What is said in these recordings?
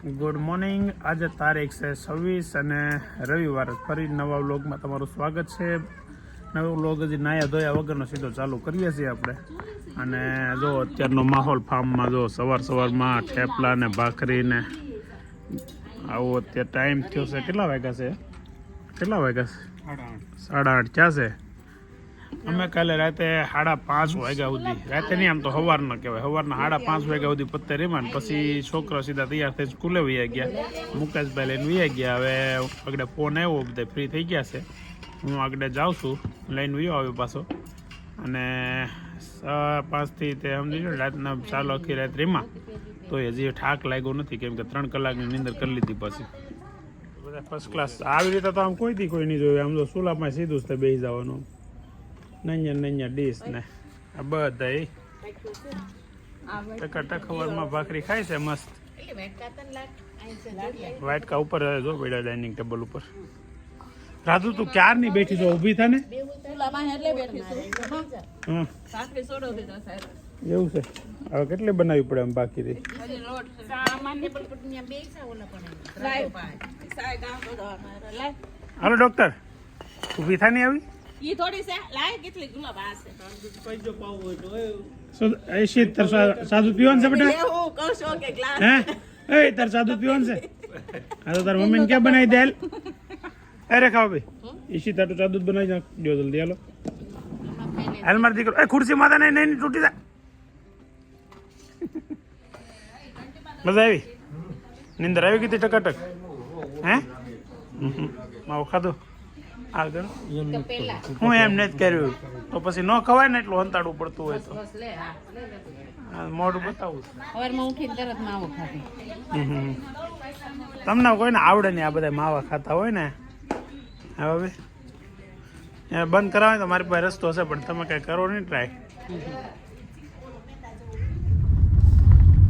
Good morning. આજે તારીખ છે 26 અને રવિવાર. ફરી નવા વ્લોગમાં તમારું સ્વાગત છે. નવો વ્લોગ હજી નાયા ધોયા વગરનો સીધો ચાલુ કરીએ છીએ આપણે. અને જો અત્યારનો માહોલ ફાર્મમાં જો સવારમાં થેપલા ને ભાખરી ને આવો અત્યારે ટાઈમ થયો છે. કેટલા વાગ્યા છે? 8:30 ક્યાં છે? અમે કાલે રાતે 5:30 વાગ્યા સુધી, રાતે નહીં આમ તો સવારના કહેવાય, સવારના 5:30 વાગ્યા સુધી પત્તે રેમાન. પછી છોકરો સીધા તૈયાર થઈ સ્કૂલે વહી ગયા. મુકેશભાઈ લઈને વહી ગયા. હવે આગળ ફોન આવ્યો, બધા ફ્રી થઈ ગયા છે. હું આગળ જાઉં છું, લઈને વયો આવ્યો પાછો. અને 5 થી તે સમજી લો રાતના ચાલો આખી રાત રેમાં, તો હજી થાક લાગ્યો નથી, કેમ કે 3 કલાકની નીંદર કરી લીધી. પછી બધા ફર્સ્ટ ક્લાસ. આવી રીતે તો આમ કોઈ નહીં જોયું. આમ તો સુલામાં સીધું જ બેસી જવાનું. નૈયા ડીશ ને આ બધા ટકા ખબરમાં ભાખરી ખાય છે મસ્ત. વાટકા ઉપર જો પડ્યા ડાઇનિંગ ટેબલ ઉપર. રાધુ તું ક્યાર ની બેઠી છો? ઊભી થા ને. એવું છે? હવે કેટલી બનાવવી પડે એમ બાકી રહી? હાલો ડોક્ટર, ઊભી થા નહીં આવી? ઈ થોડી છે લાય કેટલી ગુલાબ આ છે કઈજો પાવ હોય તો એ શીત તર સાદું પીવાનું છે બેટા. હું કહું છું કે ગ્લાસ હે એ તર સાદું પીવાનું છે. આ તો તાર મમ્મીને ક્યાં બનાવી દેલ? અરે ખાવ ભાઈ એ શીત તારું સાદું બનાવી નાખજો જલ્દી. હાલો હાલ માર દીકરો. એ ખુરશી માતા નહીં તૂટી જાય. મજા આવી? નીંદર આવી ગઈ ટકાટક? હે માવો ખાધું? આગળ હું એમ નથી કર્યું તો પછી ન ખવાય ને એટલું હંતાડવું પડતું હોય તો મોઢું બતાવું. તમને કોઈ ને આવડે નહીં આ બધા માવા ખાતા હોય ને. હવે બંધ કરાવે તો મારી પાસે રસ્તો હશે, પણ તમે કઈ કરો નહીં ટ્રાય.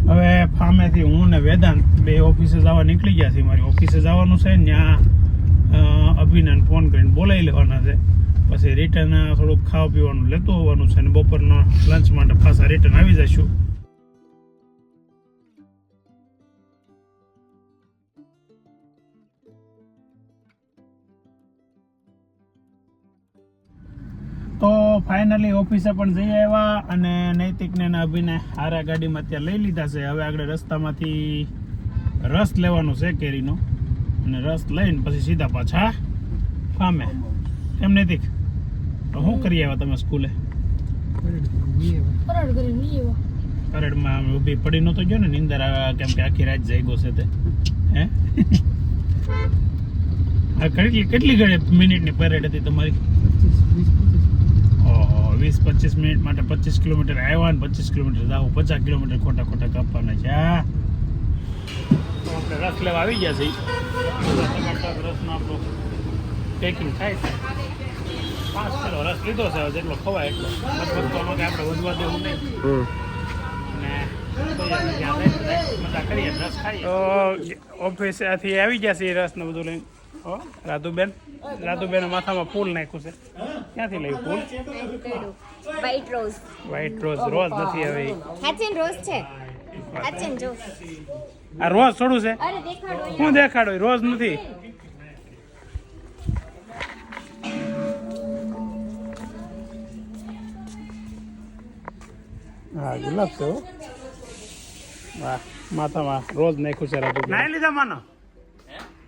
હવે ફામેથી હું ને વેદાંત બે ઓફિસે જવા નીકળી ગયા છીએ. મારી ઓફિસે જવાનું છે ને, ત્યાં અભિનંદન ફોન કરીને બોલાવી લેવાના છે. પછી રિટર્ન થોડુંક ખાવા પીવાનું લેતું હોવાનું છે, અને બપોરના લંચ માટે પાછા રિટર્ન આવી જઈશું. તો ફાઇનલી ઓફિસે પણ જઈ આવ્યા, અને નૈતિકને અભિને હારા ગાડીમાં ત્યાં લઈ લીધા છે. હવે આગળ રસ્તામાંથી રસ લેવાનો છે કેરીનો, અને રસ લઈને પછી સીધા પાછા ફામે. એમ નૈતિક, શું કરી આવ્યા તમે સ્કૂલે? પરેડમાં ઊભી પડી નતો ગયો ને નીંદર આવે, કેમ કે આખી રાત જાગ્યો છે તે. હે કેટલી મિનિટની પરેડ હતી તમારી? 20-25 મિનિટ માટે 25 કિલોમીટર આવ્યા ને 25 કિલોમીટર જાવ, 50 કિલોમીટર ખોટા કાપવાના છે. આપણે રસ લેવા આવી ગયા છે. રસનો આપણો પેકિંગ થાય છે. 5 કિલો રસ લીધો છે, જેટલો ખવાય એટલો. આપણે વધવા દેવું નહીં. મજા કરીએ, રસ ખાઈએ. ઓફિસેથી આવી ગયા છે રસ ને બધું લઈને. રાધુબેન માથામાં ફૂલ નાખ્યું છે. ક્યાંથી લઈ ફૂલ? વ્હાઈટ રોઝ નથી હવે. આ રોઝ થોડું છે. શું દેખાડો? રોઝ નથી. હા ગુલાબ છે. વાહ, માથામાં રોઝ નાખ્યું છે. નાઈ લીધા માનો?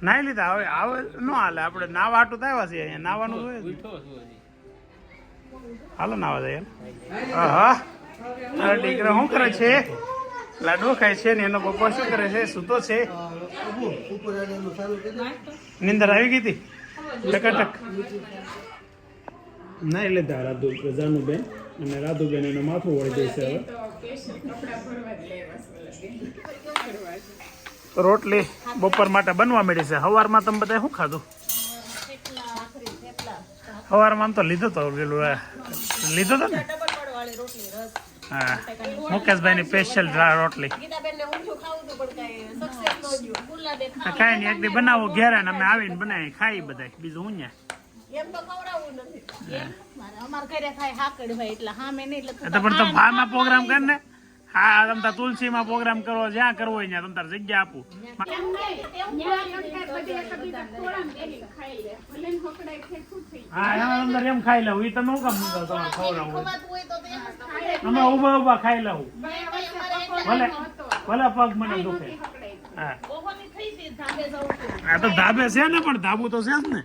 નાઈ લીધા? હવે આવે ન હાલે, આપણે નાવા હાટું તો આવ્યા છીએ. અહીંયા નાવાનું જોઈએ. હાલો નાવા જાય. હા દીકરા શું કરે છે? લાડવો ખાય છે ને એનો પપ્પા શું કરે છે? સૂતો છે? નીંદર આવી ગઈ હતી ટકાટક? નાઈ લીધા જાનુબેન, અને રાધુબેન એનું માથું વળી જશે. હવે રોટલી બપોર માટે બનવા માંડી છે. સવારમાં તમે બધા શું ખાધું? સવારમાં આમ તો લીધો તો ને? હા, મુકેશભાઈ ની સ્પેશિયલ રોટલી. કાંઈ નહીં, એક દી બનાવો ઘેર ને અમે આવીને બનાવી ખાઈ બધા. બીજું હું પણ તો ફાર્મમાં પ્રોગ્રામ કર ને. હા તમ તાર તુલસીમાં પ્રોગ્રામ કરવો જ્યાં કરવો હોય ત્યાં તમ તાર જગ્યા આપું હા એમાં અંદર એમ ખાઈ લઉં એ તમે શું કામ મૂકો તમારે ખવડાવું અમે ઉભા ઉભા ખાઈ લઉં ભલે ભલે પગ મને દુખે હા તો ધાબે છે ને પણ ધાબુ તો છે જ ને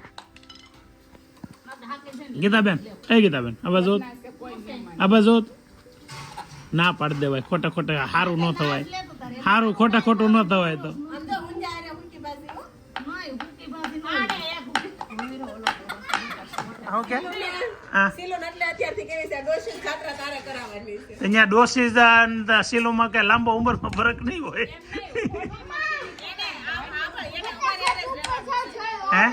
ગીતાબેન ગીતાબેન હવે જોત ના પાડી દેવાય ખોટા ખોટા સારું ન થવાય સારું ખોટા ખોટું ન થવાય તો અહીંયા ડોસી સિલોમાં કઈ લાંબો ઉંમરમાં ફરક નહીં હોય હે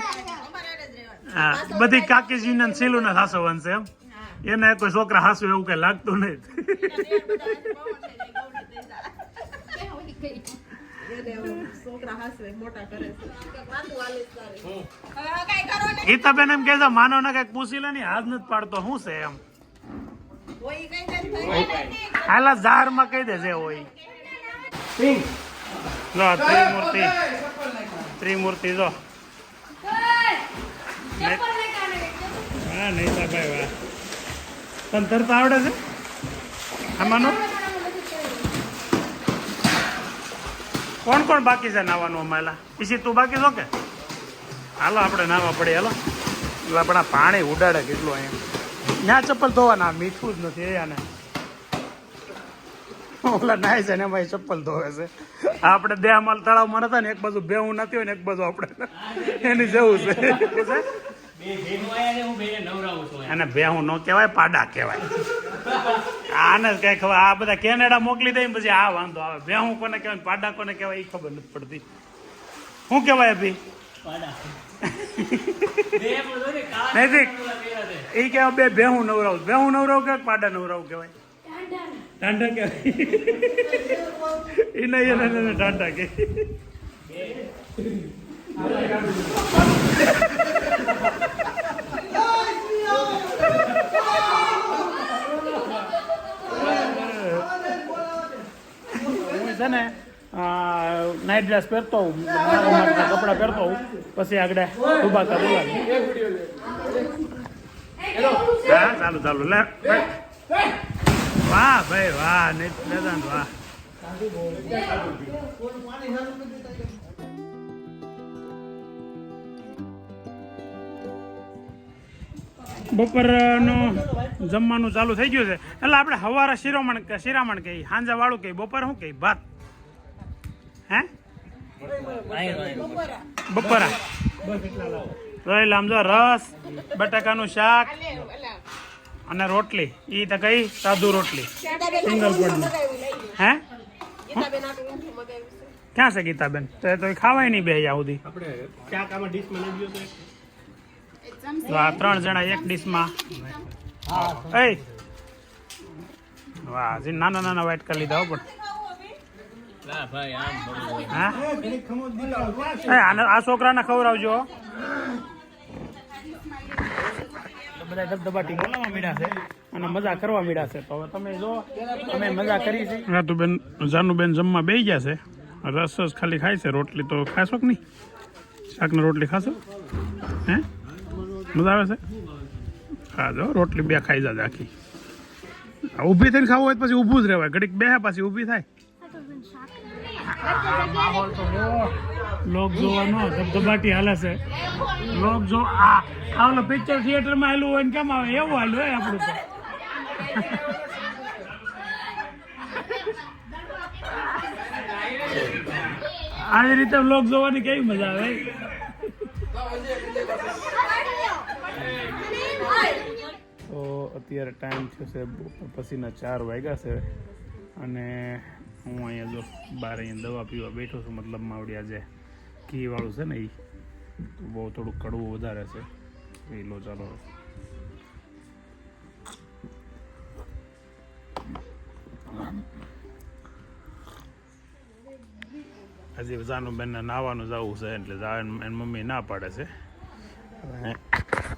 હા બધી કાકીજી સિલું ના સાસો બનશે એમ એને કોઈ છોકરા હાસુ એવું કઈ લાગતું નહીં ગીતાબેન એમ કે માનવ ને કઈક પૂછી લે હાથ નથી પાડતો શું છે એમ હાલા ઝાર માં કહી દેજે હોય ત્રિમૂર્તિ જો હા નહીં ભાઈ વાહ તને તરતા આવડે છે આમાંનો કોણ કોણ બાકી છે નાવાનું અમારા ઈસી તું બાકી છો કે હાલો આપણે નાવા પડે હાલો એટલે આપણા પાણી ઉડાડે કેટલું અહીંયા ત્યાં ચપ્પલ ધોવાના મીઠું જ નથી એને ઓલા નાય છે ને એમાં ચપ્પલ ધોવે છે આપણે દેહમાલ તળાવમાં નતા ને એક બાજુ બેહું નથી હોય ને એક બાજુ આપણે એની જવું છે એને બેહું ન કહેવાય પાડા કહેવાય આને કઈ ખબર આ બધા કેનેડા મોકલી દઈ પછી આ વાંધો આવે બેહું કોને કહેવાય પાડા કોને કહેવાય એ ખબર નથી પડતી શું કહેવાય અભી નૈતિક એ કહેવાય બે બેહું નવરાવું કે પાડા નવરાવું કહેવાય ટાંડા કહેવાય એ નહીં એને ટાંડા કે છે ને નાઇટ ડ્રેસ પહેરતો હોઉં કપડાં પહેરતો હોઉં પછી આગળ ઉભાતા બોલાવી હા ચાલુ ચાલુ લે વાહ ભાઈ વાહ નિદાન વાહ બપોરનું જમવાનું ચાલુ થઈ ગયું છે એટલે આપણે સવારે શિરામણ કહી સાંજા વાળું કહી બપોર શું કહી ભાત હે બપોરા એટલે આમ જો રસ બટાકાનું શાક અને રોટલી એ તો કઈ સાદું રોટલી સિંગલ પડની હે ક્યાં છે ગીતાબેન તો ખાવાય નહીં બે અહીંયા સુધી તો આ 3 જણા એક ડીશમાં વાહ નાના નાના વાઇટ કરી લીધા પણ આ છોકરાને ખવડાવજો બધા ધબધબાટી બોલાવા મીડા છે અને મજા કરવા મીડા છે તો હવે તમે જો અમે મજા કરી છે રાતુબેન જાનુબેન જમવા બેસી ગયા છે રસ ખાલી ખાય છે રોટલી તો ખાશો કે નહીં શાક ને રોટલી ખાશો હે મજા આવે છે હા જો રોટલી બે ખાઈ જાય આખી ઊભી થઈને ખાવું હોય પછી ઊભું જ રહેવાય ઘડીક બે પછી ઊભી થાય માહોલ તો લોક જોવાનો ધબધબાટી હાલે છે લોક જો આ પિક્ચર થિયેટરમાં આવેલું હોય ને કેમ આવે એવું હાલું હોય આપણું તો આવી રીતે લોક જોવાની કેવી મજા આવે તો અત્યારે ટાઈમ થયો છે પછીના 4 વાગ્યા છે અને હું અહીંયા જો બહાર અહીંયા દવા પીવા બેઠો છું મતલબ માવડી આજે ઘી વાળું છે ને એ તો બહુ થોડુંક કડવું વધારે છે એ લો ચાલો હજી જાનુબેનને નાવાનું જવું છે એટલે એની મમ્મી ના પાડે છે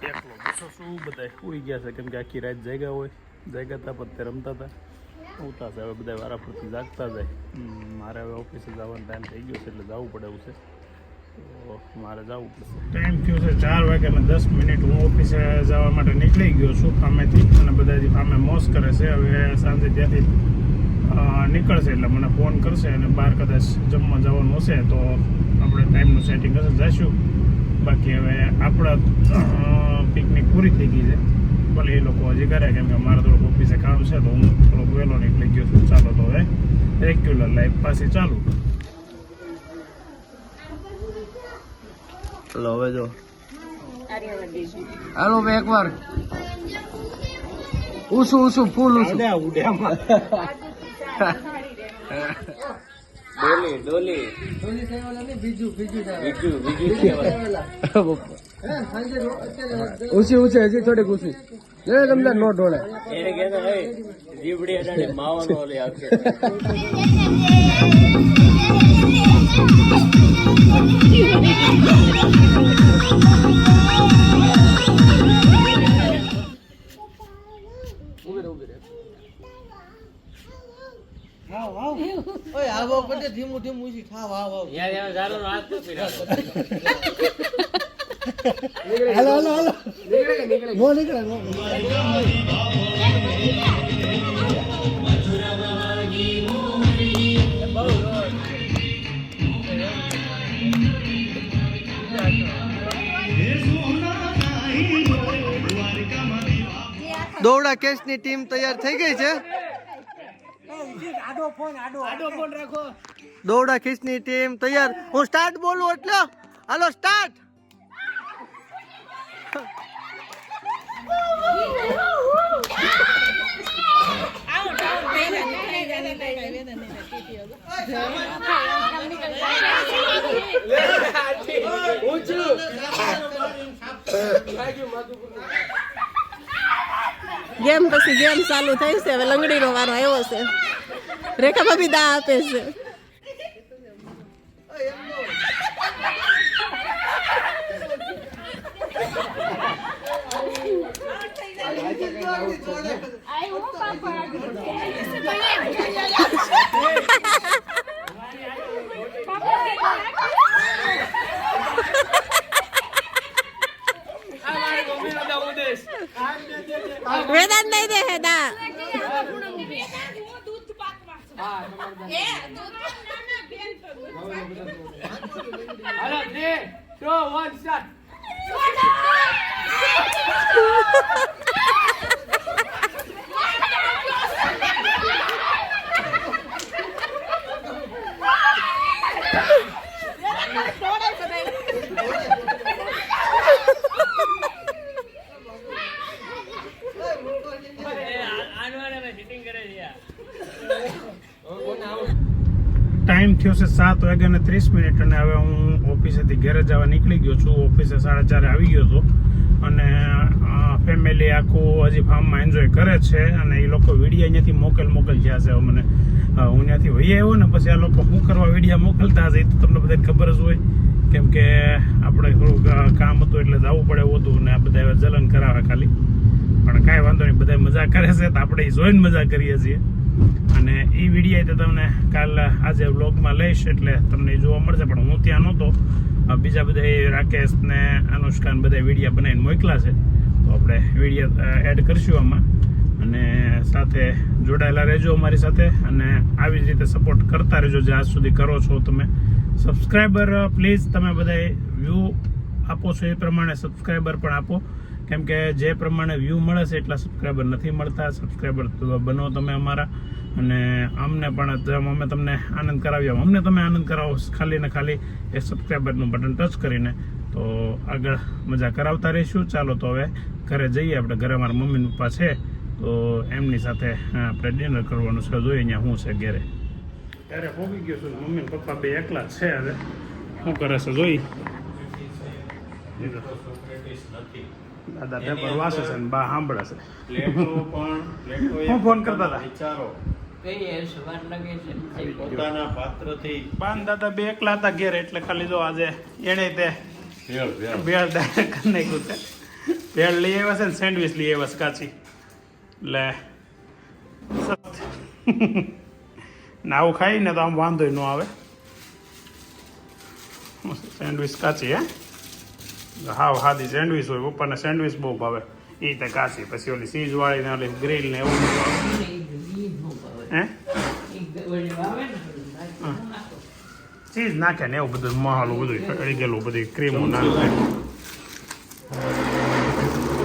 એકલો બેઠો શું બધા સુઈ ગયા છે કેમ કે આખી રાત જાગ્યા હતા પત્તે રમતા હતા આવતા છે હવે બધા વારાફરતી જાગતા જાય. મારે હવે ઓફિસે જવાનો ટાઈમ થઈ ગયો છે એટલે જવું પડે એવું છે, તો મારે જવું પડશે. ટાઈમ થયો છે 4 વાગ્યાને 10 મિનિટ. હું ઓફિસે જવા માટે નીકળી ગયો છું ફામેથી, અને બધા ફામે મોજ કરે છે. હવે સાંજે ત્યાંથી નીકળશે એટલે મને ફોન કરશે, અને બહાર કદાચ જમવા જવાનું હશે તો આપણે ટાઈમનું સેટિંગ હશે જઈશું. બાકી હવે આપણા પિકનિક પૂરી થઈ ગઈ છે, ભલે એ લોકો હજી કરે, કેમ કે મારે થોડુંક ઓફિસે કામ છે તો હું થોડોક વહેલો નીકળી ગયો છું. ચાલો તો હવે રેગ્યુલર લાઈફ પાછી ચાલુ. ચલો હવે જો હાલો ભાઈ એકવાર ઊંચું ફૂલ ઊંચું ડોલી બીજું ઊંચી હજી થોડીક ઊંચી તમને નો ઢોળે જીવડી માવાનો ધીમું ધીમું ખાવ દોડા કેસની ટીમ તૈયાર થઈ ગઈ છે. દોડા કેસની ટીમ તૈયાર. હું સ્ટાર્ટ બોલું એટલે હાલો સ્ટાર્ટ. ગેમ પછી ગેમ ચાલુ થઈ છે. હવે લંગડીનો વારો આવ્યો છે. રેખા ભાભી દા આપે છે. વેદાંત નહીં દે હેદા હાલો 3 2 1 સ્ટાર્ટ. ટાઈમ થયો છે 7:30 અને હવે હું ઓફિસેથી ઘરે જવા નીકળી ગયો છું. ઓફિસે 4:30 આવી ગયો હતો, અને ફેમિલી આખું હજી ફાર્મમાં એન્જોય કરે છે, અને એ લોકો વિડીયો અહીંયાથી મોકલ થયા છે. મને હું ત્યાંથી વહી આવ્યો ને પછી આ લોકો શું કરવા વિડીયો મોકલતા હશે એ તો તમને બધાને ખબર જ હોય, કેમ કે આપણે થોડુંક કામ હતું એટલે જવું પડે એવું હતું, ને આ બધા હવે જલન કરાવે ખાલી. પણ કાંઈ વાંધો નહીં, બધા મજા કરે છે તો આપણે જોઈને મજા કરીએ છીએ. અને એ વિડીયો તો તમને કાલ આજે વ્લોગમાં લઈશ એટલે તમને જોવા મળશે. પણ હું ત્યાં નહોતો, બીજા બધા રાકેશ ને અનુષ્કા ને બધા વિડીયો બનાવીને મોકલા છે, તો આપણે વિડીયો એડ કરશું આમાં. અને સાથે જોડાયેલા રહેજો અમારી સાથે, અને આવી જ રીતે સપોર્ટ કરતા રહેજો જે આજ સુધી કરો છો તમે. સબસ્ક્રાઈબર પ્લીઝ તમે બધા વ્યૂ આપો છો એ પ્રમાણે સબસ્ક્રાઈબર પણ આપો, કેમ કે જે પ્રમાણે વ્યૂ મળે છે એટલા સબસ્ક્રાઈબર નથી મળતા. સબસ્ક્રાઈબર બનો તમે અમારા, અને અમને પણ જેમ અમે તમને આનંદ કરાવીએ અમને તમે આનંદ કરાવો ખાલી ને ખાલી એ સબસ્ક્રાઈબરનું બટન ટચ કરીને. તો આગળ મજા કરાવતા રહીશું. ચાલો તો હવે ઘરે જઈએ આપણે. ઘરે મારા મમ્મી પપ્પા છે તો એમની સાથે આપણે ડિનર કરવાનું છે. જોઈએ અહીંયા શું છે ઘરે. ત્યારે પહોંચી ગયો છું. મમ્મી પપ્પા બે એકલા જ છે. હવે શું કરે છે જોઈ. દાદા પેપર વાંચે છે ને બા સાંભળે છે. હું ફોન કરતા હતા વિચારો પોતાના પાત્રથી. બાન દાદા બે એકલા હતા ઘેર એટલે ખાલી જો આજે એને તે ભેળ ડાયરેક્ટ કરી નાખ્યું છે. ભેળ લઈ આવ્યા છે ને સેન્ડવીચ લઈ આવ્યા છે કાચી. એટલે ને આવું ખાઈને તો આમ વાંધો ન આવે. સેન્ડવિચ કાચી હે હાવ સાદી સેન્ડવિચ હોય. પપ્પાને સેન્ડવિચ બહુ ભાવે. એ તો કાચી. પછી ઓલી ચીઝ વાળી ને ઓલી ગ્રીલ ને એવું બધું હે ચીઝ નાખે ને એવું બધું મહાલું બધું અડી ગયેલું બધી ક્રીમો નાખે.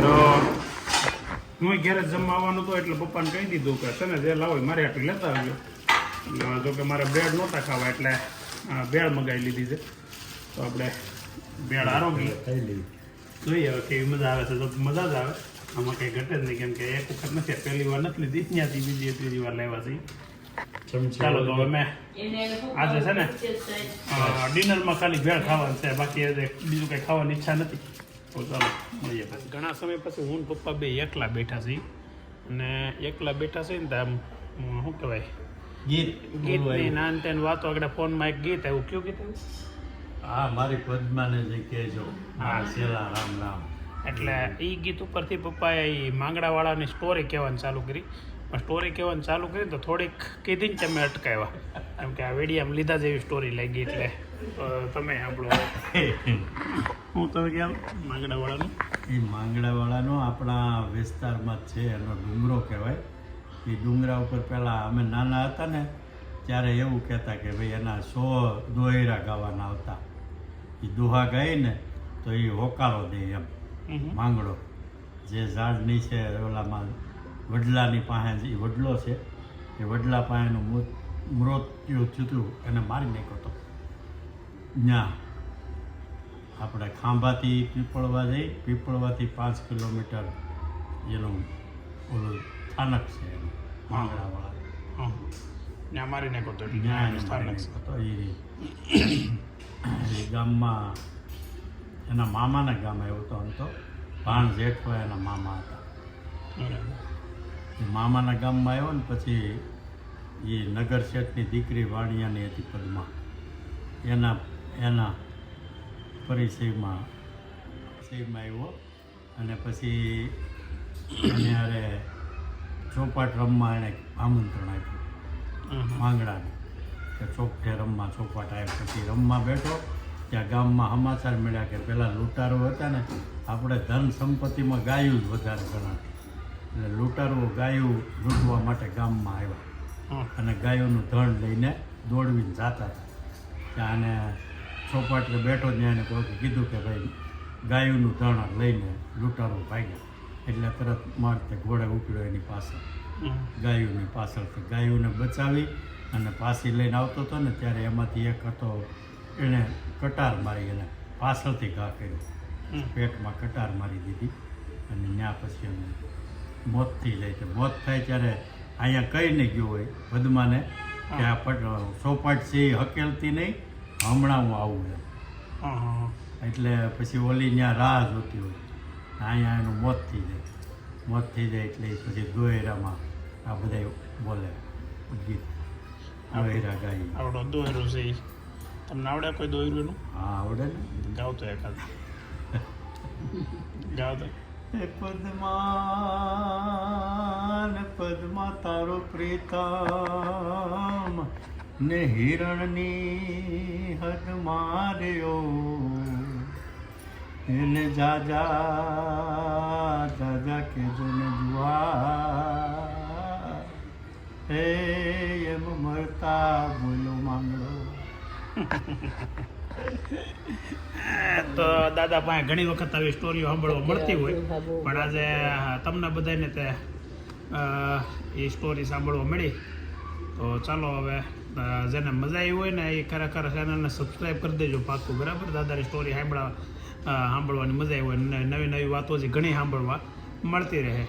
તો હું ઘેર જ જમવા આવવાનું હતું એટલે પપ્પાને કહી દીધું કે છે ને જે લાવો મારે આટલી લેતા આવ્યો. જો કે મારે બ્રેડ નહોતા ખાવા એટલે ભેળ મગાવી લીધી છે. તો આપણે ભેળ આરોગી જોઈએ હવે કેવી મજા આવે છે. તો મજા જ આવે, આમાં કંઈ ઘટે જ નહીં. કેમ કે એક વખત નથી, પહેલી વાર નથી લીધી, ત્યાંથી બીજી ત્રીજી વાર લેવા છીએ. ચાલો તો હવે મેં આજે છે ને ડિનરમાં ખાલી ભેળ ખાવાનું છે, બાકી બીજું કંઈ ખાવાની ઈચ્છા નથી. તો ચાલો મળીએ પછી. ઘણા સમય પછી હું પપ્પા બે એકલા બેઠા છીએ અને એકલા બેઠા છે ને તો આમ શું કહેવાય ગીતની નાન તેન વાતો આગળ ફોનમાં એક ગીત આવ્યું. કયું ગીત આવ્યું? હા, મારી પદ્માને જે કહેજો હા સેલા રામ રામ. એટલે એ ગીત ઉપરથી પપ્પાએ એ માંગડાવાળાની સ્ટોરી કહેવાની ચાલુ કરી. પણ સ્ટોરી કહેવાની ચાલુ કરી તો થોડીક કીધી ને તમે અટકાવ્યા, કેમ કે આ વેડિયામાં લીધા જેવી સ્ટોરી લાગી. એટલે તમે સાંભળો. હું તમે કેમ માંગડાવાળાનું? એ માંગડાવાળાનો આપણા વિસ્તારમાં જ છે, એનો ડુંગરો કહેવાય. એ ડુંગરા ઉપર પહેલાં અમે નાના હતા ને ત્યારે એવું કહેતા કે ભાઈ એના 100 દોયરા ગાવાના આવતા. એ દોહા ગાઈને તો એ હોકારો દે એમ. માંગડો જે ઝાડ નીચે ઓલામાં વડલાની પાસે એ વડલો છે, એ વડલા પાસેનું મૃત્યુ થયું એને મારી નાખ્યો હતો. ત્યાં આપણે ખાંભાથી પીપળવા જઈ, પીપળવાથી 5 કિલોમીટર એનું ઓલું સ્થાનક છે એનું માંગડાવાળા. ત્યાં મારી નાખો તો ત્યાં હતો એ ગામમાં એના મામાના ગામ આવ્યો હતો. આમ તો ભાણ જેઠ હોય એના મામા હતા. એ મામાના ગામમાં આવ્યો ને પછી એ નગર શેઠની દીકરી વાણિયાની હતી પદ્મા, એના પરિચયમાં આવ્યો. અને પછી એને અરે ચોપાટ રમવા એણે આમંત્રણ આપ્યું માંગડાને કે ચોકઠે રમવા ચોપાટ આવ્યો. પછી રમવા બેઠો ત્યાં ગામમાં સમાચાર મળ્યા કે પેલા લૂંટારો હતા ને આપણે ધન સંપત્તિમાં ગાયું જ વધારે ગણાતી. એટલે લૂંટારો ગાયું લૂંટવા માટે ગામમાં આવ્યા અને ગાયોનું ધન લઈને દોડવીને જતા હતા. ત્યાં આને ચોપાટે બેઠો ત્યાં એને કોઈ કીધું કે ભાઈ ગાયોનું ધન લઈને લૂંટારો ભાગ્યા. એટલે તરત મારતે ઘોડે ઉપડ્યો એની પાછળ, ગાયોની પાછળથી ગાયોને બચાવી અને પાછી લઈને આવતો હતો ને ત્યારે એમાંથી એક હતો એણે કટાર મારી, એને પાછળથી ઘા કર્યો, પેટમાં કટાર મારી દીધી. અને ત્યાં પછી એને મોત થઈ જાય છે. મોત થાય ત્યારે અહીંયા કહી નહીં ગયું હોય પદ્માને કે આ ચોપાટ છે એ હકેલતી નહીં, હમણાં હું આવું એમ. એટલે પછી ઓલી ત્યાં રાહ જોતી હોય, અહીંયા એનું મોત થઈ જાય. મોત થઈ જાય એટલે પછી દોયરામાં આ બધા બોલે ગીત, દોયરા ગાઈ. આવડો દોયરો છે તમને આવડે કોઈ દોયરું? હા આવડે ને. ગાવ તો એકાદ ગાવ તો. હે પદ્મા પદ્મા તારો પ્રીતમ ને હિરણની હદ માર્યો એને જાજા જાજા કે જને જુઆ હે એમ મરતા બોલો માંગડો. તો દાદા પાસે ઘણી વખત આવી સ્ટોરીઓ સાંભળવા મળતી હોય, પણ આજે તમને બધાને તે એ સ્ટોરી સાંભળવા મળી. તો ચાલો હવે જેને મજા આવી હોય ને એ ખરેખર ચેનલને સબસ્ક્રાઈબ કરી દેજો પાક્કું, બરાબર? દાદાની સ્ટોરી સાંભળવાની મજા આવી હોય, નવી નવી વાતો હજી ઘણી સાંભળવા મળતી રહે.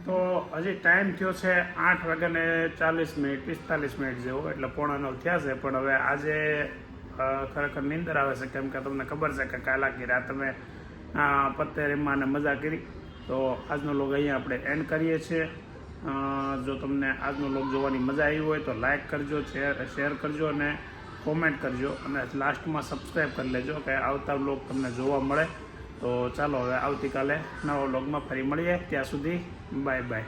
તો હજી ટાઈમ થયો છે 8:40 45 જેવો, એટલે 8:45 થયા છે. પણ હવે આજે ખરેખર નીંદર આવે છે, કેમ કે તમને ખબર છે કે કાલ આખી રાત અમે પત્તેરીમાં મજા કરી. તો આજનો લોગ અહીંયા આપણે એન્ડ કરીએ છીએ. જો તમને આજનો લોગ જોવાની મજા આવી હોય તો લાઇક કરજો, શેર કરજો અને કોમેન્ટ કરજો, અને લાસ્ટમાં સબસ્ક્રાઈબ કરી લેજો કે આવતા લોગ તમને જોવા મળે. તો ચાલો હવે આવતીકાલે નવા લોગમાં ફરી મળીએ. ત્યાં સુધી બાય બાય.